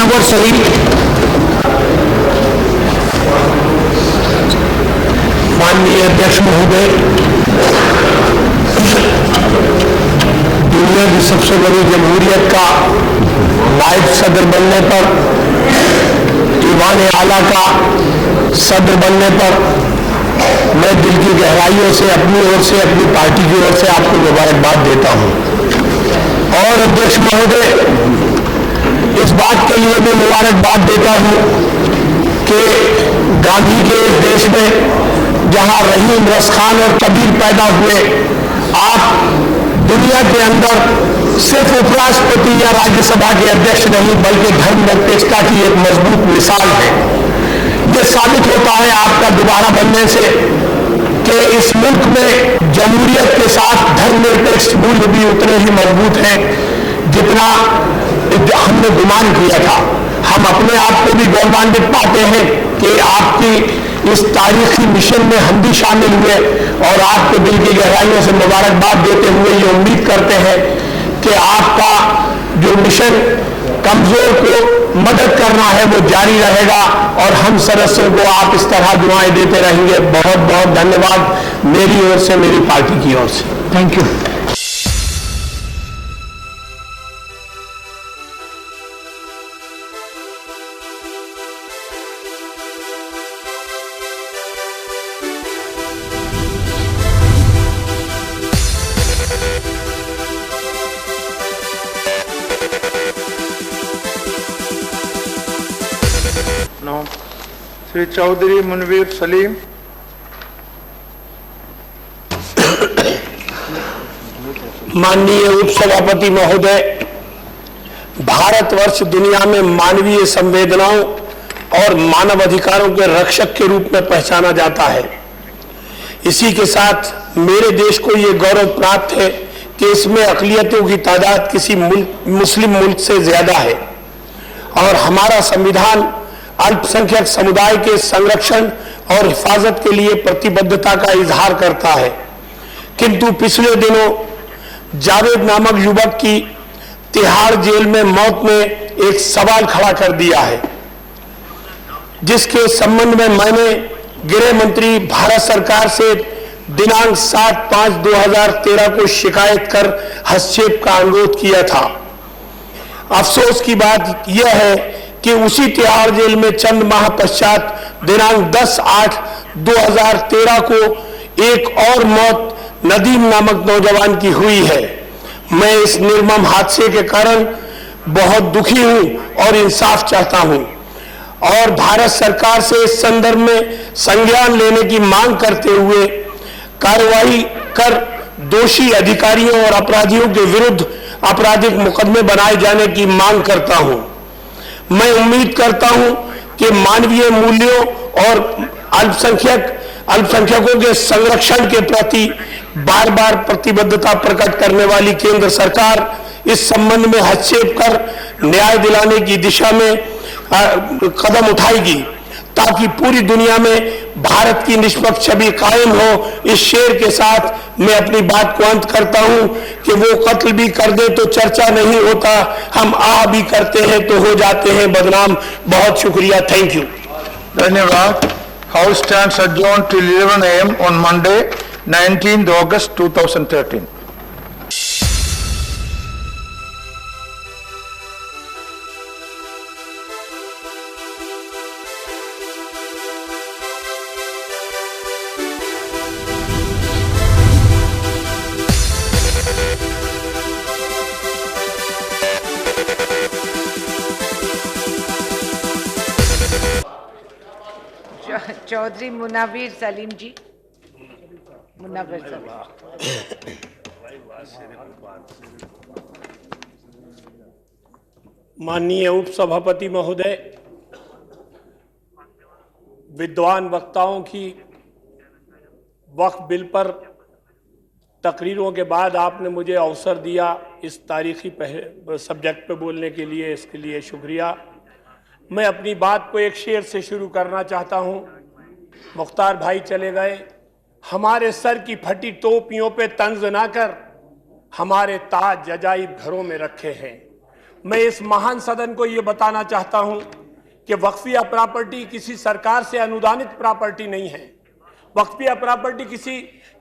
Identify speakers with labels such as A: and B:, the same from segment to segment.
A: मनोहर सलीम, माननीय अध्यक्ष महोदय, दुनिया की सबसे बड़ी जमहूरियत का नायब सदर बनने पर, ईवान आला का सदर बनने पर मैं दिल की गहराइयों से अपनी ओर से, अपनी पार्टी की ओर से आपको मुबारकबाद देता हूं। और अध्यक्ष महोदय, इस बात के लिए मैं मुबारकबाद देता हूं कि गांधी के देश में जहां रहीम, रसखान और कबीर पैदा हुए, आप दुनिया के अंदर सिर्फ उपराष्ट्रपति या राज्यसभा के अध्यक्ष नहीं बल्कि धर्मनिरपेक्षता की एक मजबूत मिसाल है। यह साबित होता है आपका दोबारा बनने से कि इस मुल्क में जमहूरियत के साथ धर्मनिरपेक्ष मूल्य भी उतने ही मजबूत हैं जितना हमने गुमान किया था। हम अपने आप को भी गौरवान्वित पाते हैं कि आपकी इस तारीखी मिशन में हम भी शामिल हुए और आपको दिल की गहराइयों से मुबारकबाद देते हुए ये उम्मीद करते हैं कि आपका जो मिशन कमजोर को मदद करना है वो जारी रहेगा और हम सदस्यों को आप इस तरह दुआएं देते रहेंगे। बहुत बहुत धन्यवाद मेरी ओर से, मेरी पार्टी की ओर से। Thank you.
B: श्री चौधरी मुनवीर सलीम।
A: माननीय उपसभापति महोदय, भारतवर्ष दुनिया में मानवीय संवेदनाओं और मानव अधिकारों के रक्षक के रूप में पहचाना जाता है। इसी के साथ मेरे देश को ये गौरव प्राप्त है कि इसमें अक़लियतों की तादाद किसी मुस्लिम मुल्क से ज्यादा है और हमारा संविधान अल्पसंख्यक समुदाय के संरक्षण और हिफाजत के लिए प्रतिबद्धता का इजहार करता है। किंतु पिछले दिनों जावेद नामक युवक की तिहाड़ जेल में मौत ने एक सवाल खड़ा कर दिया है, जिसके संबंध में मैंने गृह मंत्री भारत सरकार से दिनांक 7/5/2013 को शिकायत कर हस्तक्षेप का अनुरोध किया था। अफसोस की बात यह है कि उसी तिहाड़ जेल में चंद माह पश्चात दिनांक 10/8/2013 को एक और मौत नदीम नामक नौजवान की हुई है। मैं इस निर्मम हादसे के कारण बहुत दुखी हूं और इंसाफ चाहता हूं और भारत सरकार से इस संदर्भ में संज्ञान लेने की मांग करते हुए कार्रवाई कर दोषी अधिकारियों और अपराधियों के विरुद्ध आपराधिक मुकदमे बनाए जाने की मांग करता हूं। मैं उम्मीद करता हूं कि मानवीय मूल्यों और अल्पसंख्यकों के संरक्षण के प्रति बार बार प्रतिबद्धता प्रकट करने वाली केंद्र सरकार इस संबंध में हस्तक्षेप कर न्याय दिलाने की दिशा में कदम उठाएगी ताकि पूरी दुनिया में भारत की निष्पक्ष छवि कायम हो। इस शेर के साथ मैं अपनी बात को अंत करता हूं कि वो कत्ल भी कर दे तो चर्चा नहीं होता, हम आ भी करते हैं तो हो जाते हैं बदनाम। बहुत शुक्रिया, थैंक यू।
B: धन्यवाद। House stands adjourned till 11 AM on Monday, 19th August 2013.
C: Chaudhary Munvir Salim ji. Munvir Salim.
A: माननीय उपसभापति महोदय, विद्वान वक्ताओं की वक्फ बिल पर तकरीरों के बाद आपने मुझे अवसर दिया इस तारीखी सब्जेक्ट पे बोलने के लिए, इसके लिए शुक्रिया। मैं अपनी बात को एक शेर से शुरू करना चाहता हूं। मुख्तार भाई चले गए। हमारे सर की फटी टोपियों पे तंज ना कर, हमारे ताज अजाइब घरों में रखे हैं।
D: मैं इस महान सदन को ये बताना चाहता हूं कि वक्फिया प्रॉपर्टी किसी सरकार से अनुदानित प्रॉपर्टी नहीं है। वक्फिया प्रॉपर्टी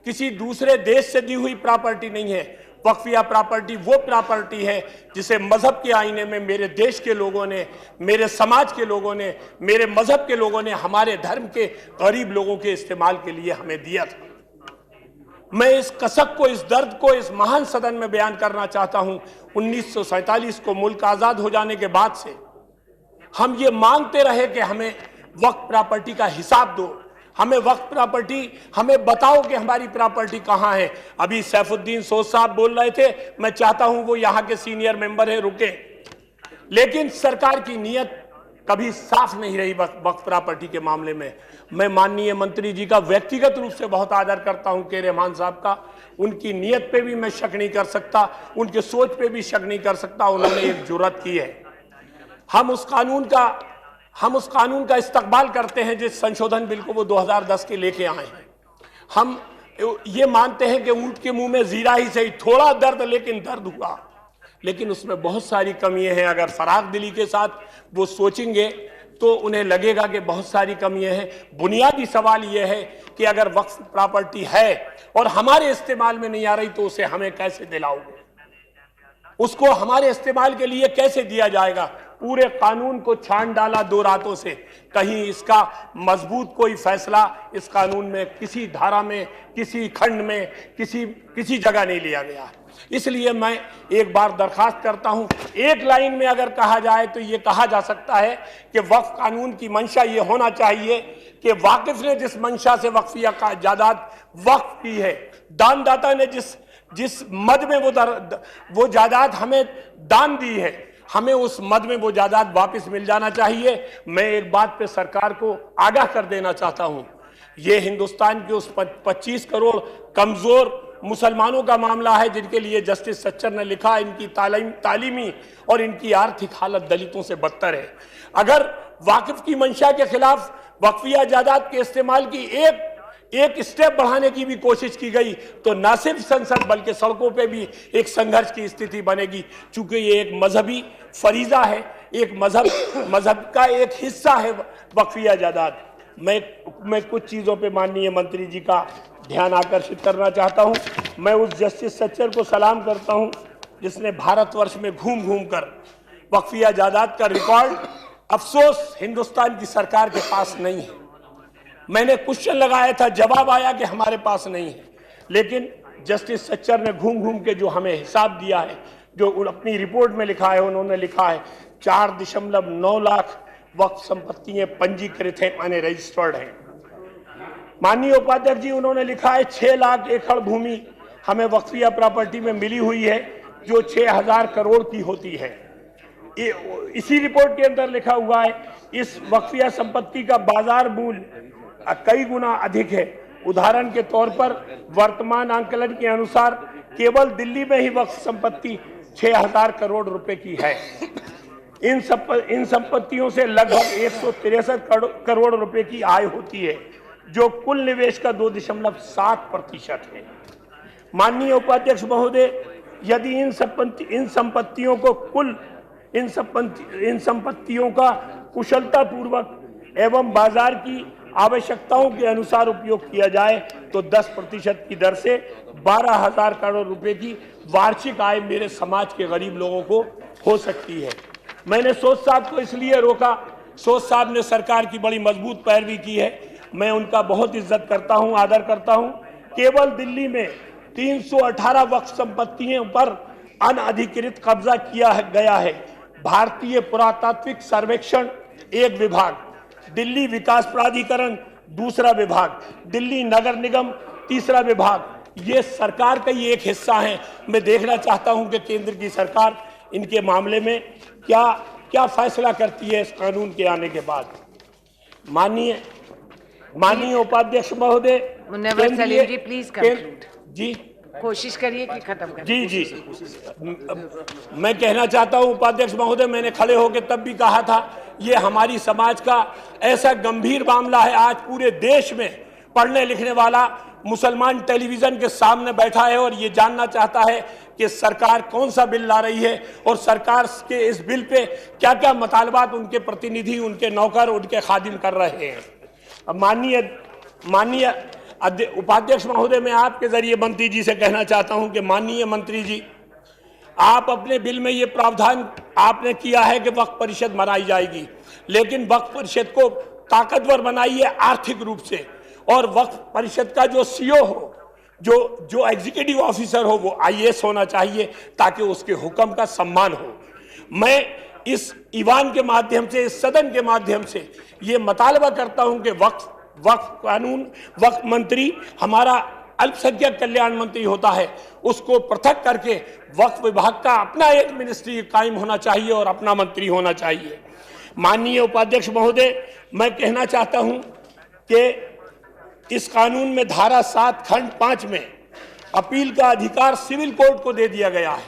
D: किसी दूसरे देश से दी हुई प्रॉपर्टी नहीं है। वक्फिया प्रॉपर्टी वो प्रॉपर्टी है जिसे मजहब के आईने में मेरे देश के लोगों ने, मेरे समाज के लोगों ने, मेरे मजहब के लोगों ने, हमारे धर्म के गरीब लोगों के इस्तेमाल के लिए हमें दिया था। मैं इस कसक को, इस दर्द को इस महान सदन में बयान करना चाहता हूं। 1947 को मुल्क आजाद हो जाने के बाद से हम ये मांगते रहे कि हमें वक्फ प्रॉपर्टी का हिसाब दो, हमें वक्फ प्रॉपर्टी, हमें बताओ कि हमारी प्रॉपर्टी कहां है। अभी सैफुद्दीन सोज साहब बोल रहे थे, मैं चाहता हूं वो यहां के सीनियर मेंबर है, रुके। लेकिन सरकार की नीयत कभी साफ नहीं रही वक्फ प्रॉपर्टी के मामले में। मैं माननीय मंत्री जी का व्यक्तिगत रूप से बहुत आदर करता हूं, के रहमान साहब का। उनकी नीयत पे भी मैं शक नहीं कर सकता, उनके सोच पे भी शक नहीं कर सकता। उन्होंने एक जुर्रत की है। हम उस कानून का इस्तकबाल करते हैं जिस संशोधन बिल को वो 2010 के लेके आए हैं। हम ये मानते हैं कि ऊंट के मुंह में जीरा ही सही, थोड़ा दर्द लेकिन दर्द हुआ, लेकिन उसमें बहुत सारी कमियां हैं। अगर फराग दिली के साथ वो सोचेंगे तो उन्हें लगेगा कि बहुत सारी कमियां हैं। बुनियादी सवाल यह है कि अगर वक्फ प्रॉपर्टी है और हमारे इस्तेमाल में नहीं आ रही तो उसे हमें कैसे दिलाओगे, उसको हमारे इस्तेमाल के लिए कैसे दिया जाएगा। पूरे कानून को छान डाला 2 रातों से, कहीं इसका मजबूत कोई फैसला इस कानून में, किसी धारा में, किसी खंड में, किसी जगह नहीं लिया गया। इसलिए मैं एक बार दरखास्त करता हूं, एक लाइन में अगर कहा जाए तो ये कहा जा सकता है कि वक्फ कानून की मंशा ये होना चाहिए कि वाकिफ ने जिस मंशा से वक्फिया का जायदाद वक्फ की है, दानदाता ने जिस मद में वो जायदाद हमें दान दी है, हमें उस मद में वो जायदाद वापस मिल जाना चाहिए। मैं एक बात पे सरकार को आगाह कर देना चाहता हूं, ये हिंदुस्तान के उस 25 करोड़ कमजोर मुसलमानों का मामला है जिनके लिए जस्टिस सच्चर ने लिखा, इनकी तालीमी और इनकी आर्थिक हालत दलितों से बदतर है। अगर वाकिफ की मंशा के खिलाफ वक्फिया जायदाद के इस्तेमाल की एक स्टेप बढ़ाने की भी कोशिश की गई तो न सिर्फ संसद बल्कि सड़कों पे भी एक संघर्ष की स्थिति बनेगी। चूंकि ये एक मजहबी फरीजा है, एक मजहब का एक हिस्सा है वक्फिया जायदाद। मैं कुछ चीजों पे माननीय मंत्री जी का ध्यान आकर्षित करना चाहता हूं। मैं उस जस्टिस सच्चर को सलाम करता हूं जिसने भारतवर्ष में घूम घूम कर वक्फिया जायदाद का रिकॉर्ड, अफसोस हिंदुस्तान की सरकार के पास नहीं है। मैंने क्वेश्चन लगाया था, जवाब आया कि हमारे पास नहीं है, लेकिन जस्टिस सच्चर ने घूम घूम के जो हमें हिसाब दिया है, जो अपनी रिपोर्ट में लिखा है, उन्होंने लिखा है 4.9 लाख वक्फ संपत्तियां पंजीकृत हैं, माने रजिस्टर्ड हैं। माननीय उपाध्यक्ष जी, उन्होंने लिखा है 6 लाख एकड़ भूमि हमें वक्फिया प्रॉपर्टी में मिली हुई है जो 6000 करोड़ की होती है। इसी रिपोर्ट के अंदर लिखा हुआ है इस वक्फिया संपत्ति का बाजार मूल्य कई गुना अधिक है। उदाहरण के तौर पर वर्तमान आंकलन के अनुसार केवल दिल्ली में ही वक्फ संपत्ति 6000 करोड़ रुपए की है। इन संपत्तियों से लगभग 163 करोड़ रुपए की आय होती है, जो कुल निवेश का 2.7% है। माननीय उपाध्यक्ष महोदय, यदि इन संपत्तियों का कुशलतापूर्वक एवं बाजार की आवश्यकताओं के अनुसार उपयोग किया जाए तो 10% की दर से 12,000 करोड़ रुपए की वार्षिक आय मेरे समाज के गरीब लोगों को हो सकती है। मैंने सोज साहब को इसलिए रोका, सोज साहब ने सरकार की बड़ी मजबूत पैरवी की है, मैं उनका बहुत इज्जत करता हूं, आदर करता हूं। केवल दिल्ली में 318 वक्फ संपत्तियों पर अनधिकृत कब्जा किया गया है। भारतीय पुरातात्विक सर्वेक्षण एक विभाग, दिल्ली विकास प्राधिकरण दूसरा विभाग, दिल्ली नगर निगम तीसरा विभाग, ये सरकार का ही एक हिस्सा है। मैं देखना चाहता हूं कि केंद्र की सरकार इनके मामले में क्या फैसला करती है इस कानून के आने के बाद। माननीय उपाध्यक्ष महोदय,
C: मुनव्वर सलीम जी प्लीज कंक्लूड।
D: जी
C: कोशिश करिए कि खत्म करें।
D: जी मैं कहना चाहता हूं उपाध्यक्ष महोदय, मैंने खड़े होकर तब भी कहा था, ये हमारी समाज का ऐसा गंभीर मामला है। आज पूरे देश में पढ़ने लिखने वाला मुसलमान टेलीविजन के सामने बैठा है और ये जानना चाहता है कि सरकार कौन सा बिल ला रही है और सरकार के इस बिल पे क्या क्या मुतालबात उनके प्रतिनिधि, उनके नौकर, उनके खादिम कर रहे हैं। अब माननीय उपाध्यक्ष महोदय, मैं आपके जरिए मंत्री जी से कहना चाहता हूं कि माननीय मंत्री जी, आप अपने बिल में ये प्रावधान आपने किया है कि वक्फ परिषद बनाई जाएगी, लेकिन वक्फ परिषद को ताकतवर बनाइए आर्थिक रूप से, और वक्फ परिषद का जो सीईओ हो, जो एग्जीक्यूटिव ऑफिसर हो, वो आईएएस होना चाहिए ताकि उसके हुक्म का सम्मान हो। मैं इस ईवान के माध्यम से, इस सदन के माध्यम से ये मुतालबा करता हूं कि वक्फ कानून, वक्फ मंत्री हमारा अल्पसंख्यक कल्याण मंत्री होता है, उसको पृथक करके वक्फ विभाग का अपना एक मिनिस्ट्री कायम होना चाहिए और अपना मंत्री होना चाहिए। माननीय उपाध्यक्ष महोदय, मैं कहना चाहता हूं कि इस कानून में धारा 7 खंड 5 में अपील का अधिकार सिविल कोर्ट को दे दिया गया है।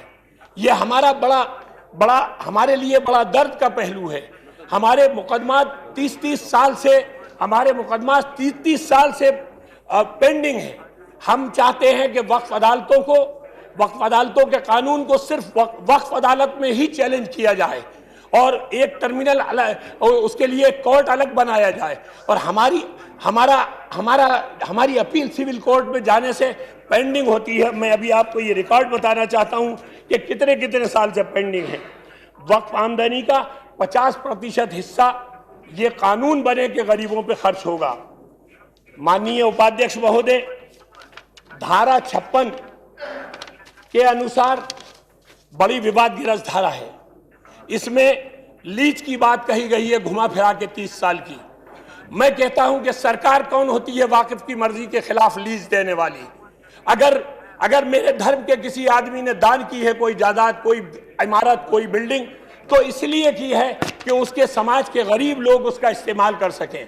D: यह हमारे लिए बड़ा दर्द का पहलू है। हमारे मुकदमा 30 साल से पेंडिंग है। हम चाहते हैं कि वक्फ अदालतों के कानून को सिर्फ वक्फ अदालत में ही चैलेंज किया जाए और एक टर्मिनल और उसके लिए कोर्ट अलग बनाया जाए, और हमारी अपील सिविल कोर्ट में जाने से पेंडिंग होती है। मैं अभी आपको ये रिकॉर्ड बताना चाहता हूं कि कितने साल से पेंडिंग है। वक्फ आमदनी का 50% हिस्सा ये कानून बने के गरीबों पे खर्च होगा। माननीय उपाध्यक्ष महोदय, धारा 56 के अनुसार बड़ी विवादग्रस्त धारा है। इसमें लीज की बात कही गई है, घुमा फिरा के 30 साल की। मैं कहता हूं कि सरकार कौन होती है वाकिफ की मर्जी के खिलाफ लीज देने वाली? अगर मेरे धर्म के किसी आदमी ने दान की है कोई जायदाद, कोई इमारत, कोई बिल्डिंग, तो इसलिए की है कि उसके समाज के गरीब लोग उसका इस्तेमाल कर सकें।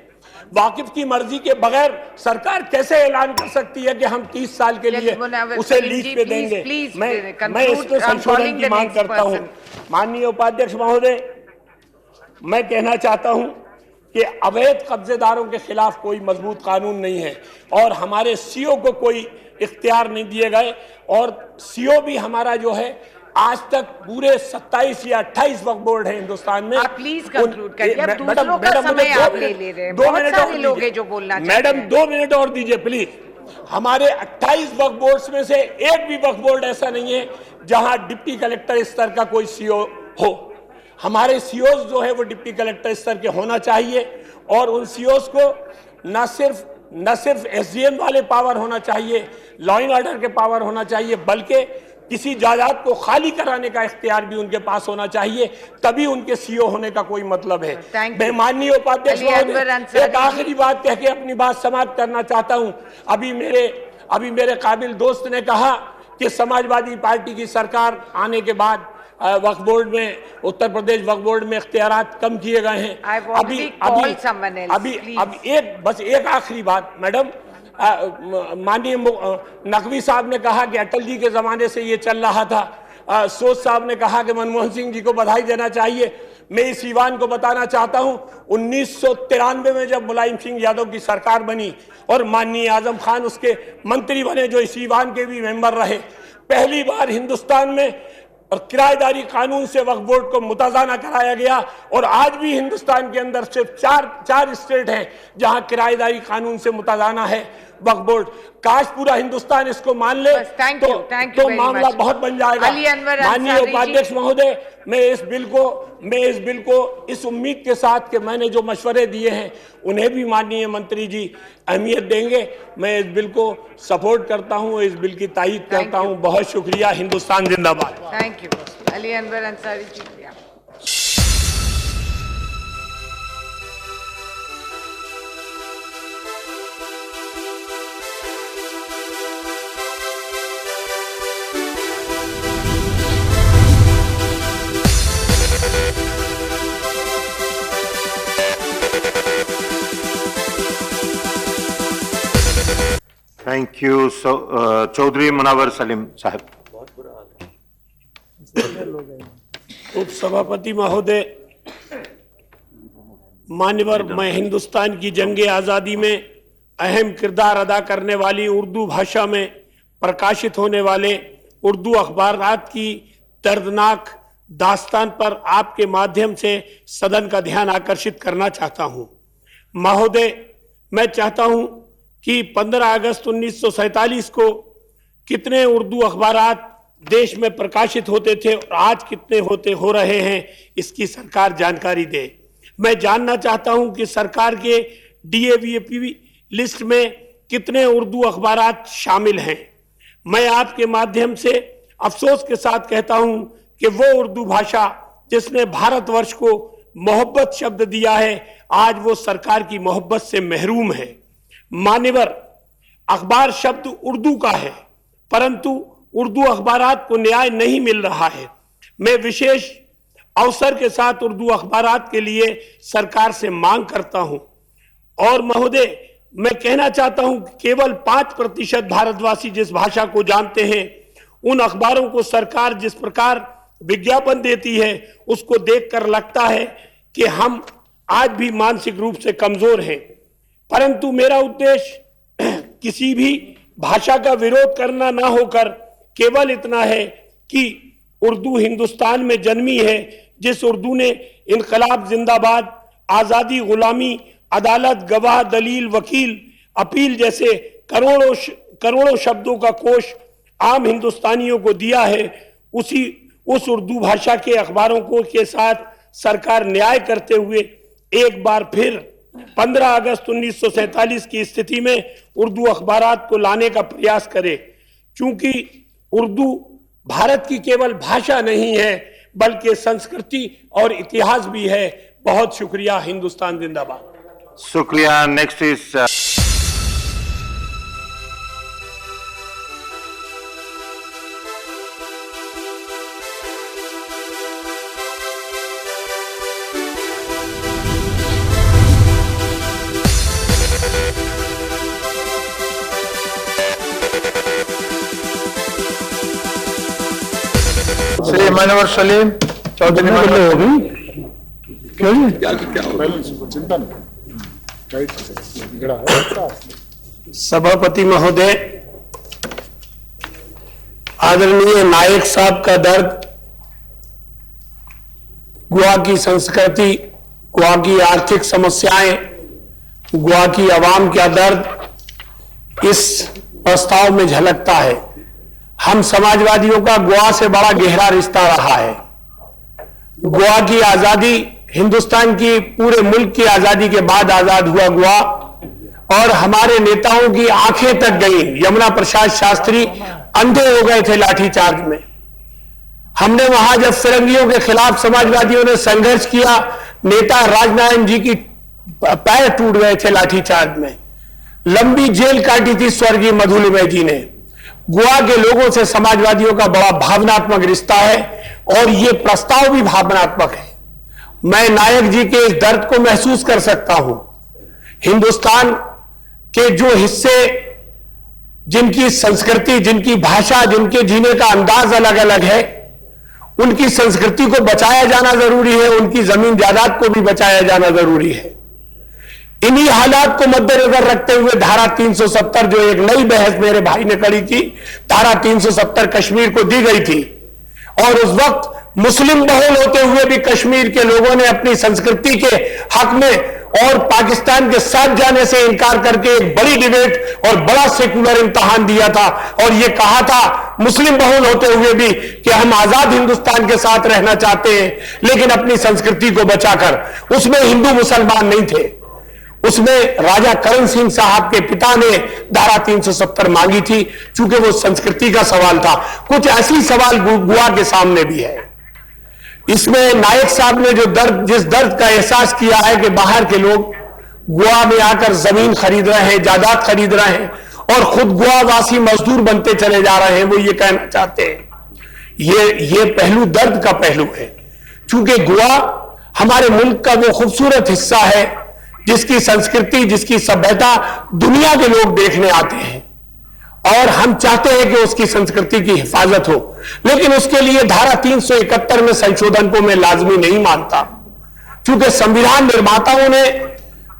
D: वाकिफ की मर्जी के बगैर सरकार कैसे ऐलान कर सकती है कि हम 30 साल के लिए उसे लीज पे देंगे? मैं इसमें संशोधन की मांग करता हूं। माननीय उपाध्यक्ष महोदय, मैं कहना चाहता हूं कि अवैध कब्जेदारों के खिलाफ कोई मजबूत कानून नहीं है और हमारे सीईओ को कोई इख्तियार नहीं दिए गए, और सीईओ भी हमारा जो है आज तक पूरे 27 या 28 वक्फ बोर्ड है हिंदुस्तान में।
C: आप प्लीज कंक्लूड करिए, अब दूसरों का समय आप ले रहे हैं। बहुत सारे लोग हैं जो बोलना चाहते हैं।
D: मैडम 2 मिनट और दीजिए प्लीज। हमारे 28 वक्फ बोर्ड्स में से एक भी वक्फ बोर्ड ऐसा नहीं है जहां डिप्टी कलेक्टर स्तर का कोई सीईओ हो। हमारे सीईओज जो है वो डिप्टी कलेक्टर स्तर के होना चाहिए, और उन सीईओज को न सिर्फ एसडीएम वाले पावर होना चाहिए, लॉ एंड ऑर्डर के पावर होना चाहिए, बल्कि किसी जायदाद को खाली कराने का इख्तियार भी उनके पास होना चाहिए, तभी उनके सीईओ होने का कोई मतलब है। मैं माननीय उपाध्यक्ष महोदय एक आखिरी बात कह के अपनी बात समाप्त करना चाहता हूं। अभी मेरे काबिल दोस्त ने कहा कि समाजवादी पार्टी की सरकार आने के बाद वक्फ बोर्ड में, उत्तर प्रदेश वक्फ बोर्ड में इख्तियारात कम किए गए हैं। अभी एक आखिरी बात मैडम, माननीय नकवी साहब ने कहा कि अटल जी के जमाने से ये चल रहा था। सोच साहब ने कहा कि मनमोहन सिंह जी को बधाई देना चाहिए। मैं इस ईवान को बताना चाहता हूं, 1993 में जब मुलायम सिंह यादव की सरकार बनी और माननीय आजम खान उसके मंत्री बने, जो इस ईवान के भी मेंबर रहे, पहली बार हिंदुस्तान में और किराएदारी कानून से वक्फ बोर्ड को मुताजाना कराया गया, और आज भी हिंदुस्तान के अंदर सिर्फ चार स्टेट हैं जहां किराएदारी कानून से मुताजाना है वक्फ बोर्ड। काश पूरा हिंदुस्तान इसको मान ले तो मामला बहुत बन जाएगा। माननीय उपाध्यक्ष महोदय, मैं इस बिल को इस उम्मीद के साथ कि मैंने जो मशवरे दिए हैं उन्हें भी माननीय मंत्री जी अहमियत देंगे, मैं इस बिल को सपोर्ट करता हूं, इस बिल की तायीद करता हूं। बहुत शुक्रिया। हिंदुस्तान जिंदाबाद।
C: Thank you Ali Anwar Ansari ji.
E: Thank you. Chaudhary Munawar Saleem साहब।
D: उप सभापति महोदय, मान्यवर, मैं हिंदुस्तान की जंग आज़ादी में अहम किरदार अदा करने वाली उर्दू भाषा में प्रकाशित होने वाले उर्दू अखबारात की दर्दनाक दास्तान पर आपके माध्यम से सदन का ध्यान आकर्षित करना चाहता हूं। महोदय, मैं चाहता हूं कि 15 अगस्त 1947 को कितने उर्दू अखबारात देश में प्रकाशित होते थे और आज कितने हो रहे हैं, इसकी सरकार जानकारी दे। मैं जानना चाहता हूं कि सरकार के DAVP लिस्ट में कितने उर्दू अखबारात शामिल हैं। मैं आपके माध्यम से अफसोस के साथ कहता हूं कि वो उर्दू भाषा जिसने भारतवर्ष को मोहब्बत शब्द दिया है, आज वो सरकार की मोहब्बत से महरूम है। मान्यवर, अखबार शब्द उर्दू का है, परंतु उर्दू अखबारात को न्याय नहीं मिल रहा है। मैं विशेष अवसर के साथ उर्दू अखबारात के लिए सरकार से मांग करता हूं। और महोदय, मैं कहना चाहता हूं कि केवल 5% भारतवासी जिस भाषा को जानते हैं, उन अखबारों को सरकार जिस प्रकार विज्ञापन देती है, उसको देखकर लगता है कि हम आज भी मानसिक रूप से कमजोर हैं। परंतु मेरा उद्देश्य किसी भी भाषा का विरोध करना ना होकर केवल इतना है कि उर्दू हिंदुस्तान में जन्मी है, जिस उर्दू ने इनकलाब जिंदाबाद, आजादी, गुलामी, अदालत, गवाह, दलील, वकील, अपील जैसे करोड़ों शब्दों का कोश आम हिंदुस्तानियों को दिया है, उस उर्दू भाषा के अखबारों के साथ सरकार न्याय करते हुए एक बार फिर 15 अगस्त 1947 की स्थिति में उर्दू अखबारात को लाने का प्रयास करे, क्योंकि उर्दू भारत की केवल भाषा नहीं है बल्कि संस्कृति और इतिहास भी है। बहुत शुक्रिया। हिंदुस्तान जिंदाबाद।
E: शुक्रिया। Next is
B: Shri Manohar Salim Chaudhary.
A: सभापति महोदय, आदरणीय नायक साहब का दर्द, गोवा की संस्कृति, गोवा की आर्थिक समस्याएं, गोवा की आवाम का दर्द इस प्रस्ताव में झलकता है। हम समाजवादियों का गोवा से बड़ा गहरा रिश्ता रहा है। गोवा की आजादी, हिंदुस्तान की पूरे मुल्क की आजादी के बाद आजाद हुआ गोवा, और हमारे नेताओं की आंखें तक गई। यमुना प्रसाद शास्त्री अंधे हो गए थे लाठीचार्ज में। हमने वहां जब फिरंगियों के खिलाफ समाजवादियों ने संघर्ष किया, नेता राजनारायण जी की पैर टूट गए थे लाठीचार्ज में। लंबी जेल काटी थी स्वर्गीय मधुलिमय जी ने। गोवा के लोगों से समाजवादियों का बड़ा भावनात्मक रिश्ता है और यह प्रस्ताव भी भावनात्मक है। मैं नायक जी के इस दर्द को महसूस कर सकता हूं। हिंदुस्तान के जो हिस्से, जिनकी संस्कृति, जिनकी भाषा, जिनके जीने का अंदाज अलग अलग है, उनकी संस्कृति को बचाया जाना जरूरी है, उनकी जमीन जायदाद को भी बचाया जाना जरूरी है। इन्हीं हालात को मद्देनजर रखते हुए धारा 370, जो एक नई बहस मेरे भाई ने करी थी, धारा 370 कश्मीर को दी गई थी, और उस वक्त मुस्लिम बहुल होते हुए भी कश्मीर के लोगों ने अपनी संस्कृति के हक में और पाकिस्तान के साथ जाने से इनकार करके एक बड़ी डिबेट और बड़ा सेकुलर इम्तिहान दिया था, और यह कहा था मुस्लिम बहुल होते हुए भी कि हम आजाद हिंदुस्तान के साथ रहना चाहते हैं, लेकिन अपनी संस्कृति को बचाकर। उसमें हिंदू मुसलमान नहीं थे, उसमें राजा करण सिंह साहब के पिता ने धारा 370 मांगी थी, चूंकि वो संस्कृति का सवाल था। कुछ ऐसी सवाल गोवा के सामने भी है। इसमें नायक साहब ने जिस दर्द का एहसास किया है कि बाहर के लोग गोवा में आकर जमीन खरीद रहे हैं, जायदाद खरीद रहे हैं, और खुद गोवा वासी मजदूर बनते चले जा रहे हैं, वो ये कहना चाहते हैं। ये पहलू दर्द का पहलू है, क्योंकि गोवा हमारे मुल्क का वो खूबसूरत हिस्सा है जिसकी संस्कृति, जिसकी सभ्यता दुनिया के लोग देखने आते हैं, और हम चाहते हैं कि उसकी संस्कृति की हिफाजत हो। लेकिन उसके लिए धारा 371 में संशोधन को मैं लाजमी नहीं मानता, क्योंकि संविधान निर्माताओं ने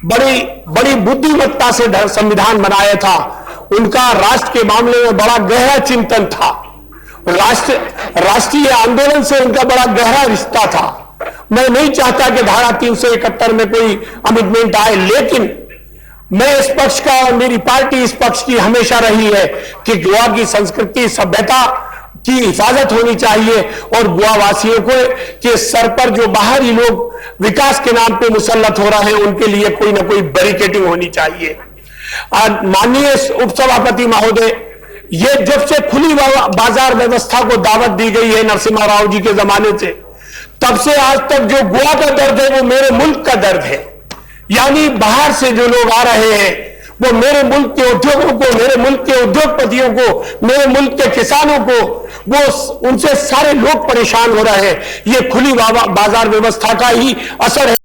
A: बड़ी बड़ी बुद्धिमत्ता से संविधान बनाया था, उनका राष्ट्र के मामले में बड़ा गहरा चिंतन था। राष्ट्रीय आंदोलन से उनका बड़ा गहरा रिश्ता था। मैं नहीं चाहता कि धारा 371 में कोई अमेंडमेंट आए, लेकिन मैं इस पक्ष का और मेरी पार्टी इस पक्ष की हमेशा रही है कि गोवा की संस्कृति सभ्यता की हिफाजत होनी चाहिए और गोवा वासियों को के सर पर जो बाहरी लोग विकास के नाम पे मुसल्लत हो रहे हैं उनके लिए कोई ना कोई बैरिकेडिंग होनी चाहिए। माननीय उपसभापति महोदय, ये जब से खुली बाजार व्यवस्था को दावत दी गई है नरसिम्हा राव जी के जमाने से, तब से आज तक जो गोवा का दर्द है वो मेरे मुल्क का दर्द है। यानी बाहर से जो लोग आ रहे हैं वो मेरे मुल्क के उद्योगों को, मेरे मुल्क के उद्योगपतियों को, मेरे मुल्क के किसानों को, वो उनसे सारे लोग परेशान हो रहे हैं। ये खुली बाजार व्यवस्था का ही असर है।